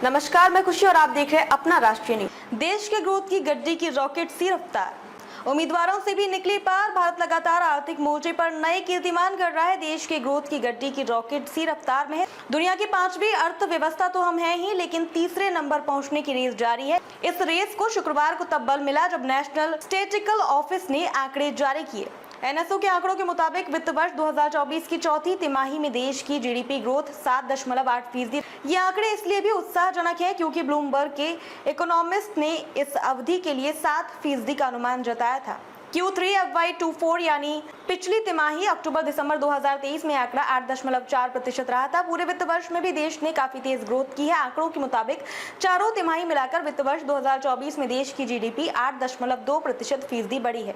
नमस्कार, मैं खुशी और आप देख रहे हैं अपना राष्ट्रीय न्यूज। देश के ग्रोथ की गड्डी की रॉकेट सी रफ्तार, उम्मीदवारों से भी निकली पार। भारत लगातार आर्थिक मोर्चे पर नए कीर्तिमान कर रहा है। देश के ग्रोथ की गड्डी की रॉकेट सी रफ्तार में है। दुनिया की 5वीं अर्थव्यवस्था तो हम हैं ही, लेकिन तीसरे नंबर पहुंचने की रेस जारी है। इस रेस को शुक्रवार को तब बल मिला जब नेशनल स्टैटिस्टिकल ऑफिस ने आंकड़े जारी किए। एनएसओ के आंकड़ों के मुताबिक वित्त वर्ष 2024 की चौथी तिमाही में देश की जीडीपी ग्रोथ 7.8%। ये आंकड़े इसलिए भी उत्साहजनक है क्योंकि ब्लूमबर्ग के इकोनॉमिस्ट ने इस अवधि के लिए 7% का अनुमान जताया था। Q3 FY24 यानी पिछली तिमाही अक्टूबर-दिसंबर 2023 में आंकड़ा 8.4% रहा था। पूरे वित्त वर्ष में भी देश ने काफी तेज ग्रोथ की है। आंकड़ों के मुताबिक चारों तिमाही मिलाकर वित्त वर्ष 2024 में देश की जीडीपी 8.2% बढ़ी है,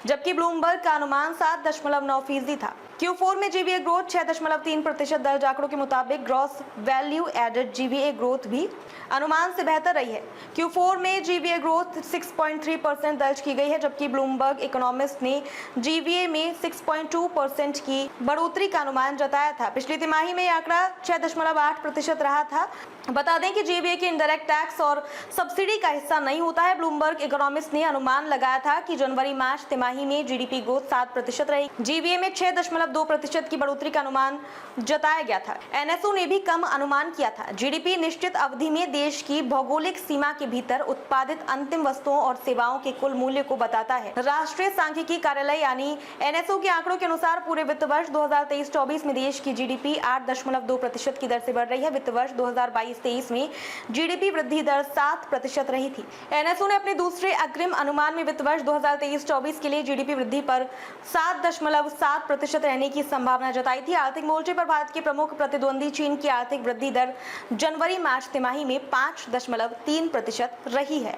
जबकि ब्लूमबर्ग का अनुमान 7.9% था। Q4 में जीवीए ग्रोथ 6.3% दर्ज। आंकड़ों के मुताबिक gross value added GVA growth भी अनुमान से बेहतर रही है। Q4 में जीवीए ग्रोथ 6.3% दर्ज की गई है, जबकि ब्लूमबर्ग इकोनॉमिस्ट ने जीवीए में 6.2% की बढ़ोतरी का अनुमान जताया था। पिछली तिमाही में आंकड़ा 6.8% रहा था। बता दें कि जीवीए के इनडायरेक्ट टैक्स और सब्सिडी का हिस्सा नहीं होता है। ब्लूमबर्ग इकोनॉमिस्ट ने अनुमान लगाया था कि जनवरी-मार्च तिमाही में जीडीपी ग्रोथ 7% रहेगी। जीवीए में 6.2% की बढ़ोतरी का अनुमान जताया गया था। एनएसओ ने भी कम अनुमान किया था। जीडीपी निश्चित अवधि में देश की भौगोलिक सीमा के भीतर उत्पादित अंतिम वस्तुओं और सेवाओं के कुल मूल्य को बताता है। राष्ट्रीय सांख्यिकी कार्यालय यानी एनएसओ के आंकड़ों के अनुसार पूरे वित्त वर्ष 2023-24 में देश की जीडीपी 8.2% की दर से बढ़ रही है। वित्त वर्ष 2022-23 में जीडीपी वृद्धि दर 7% रही थी। एनएसओ ने अपने दूसरे अग्रिम अनुमान में वित्त वर्ष 2023-24 के लिए जीडीपी वृद्धि पर 7.7% रहने की संभावना जताई थी। आर्थिक मोर्चे पर भारत के प्रमुख प्रतिद्वंदी चीन की आर्थिक वृद्धि दर जनवरी-मार्च तिमाही में 5.3% रही है।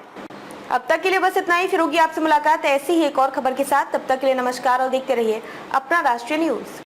अब तक के लिए बस इतना ही। फिर होगी आपसे मुलाकात ऐसी ही एक और खबर के साथ। तब तक के लिए नमस्कार और देखते रहिए अपना राष्ट्रीय न्यूज।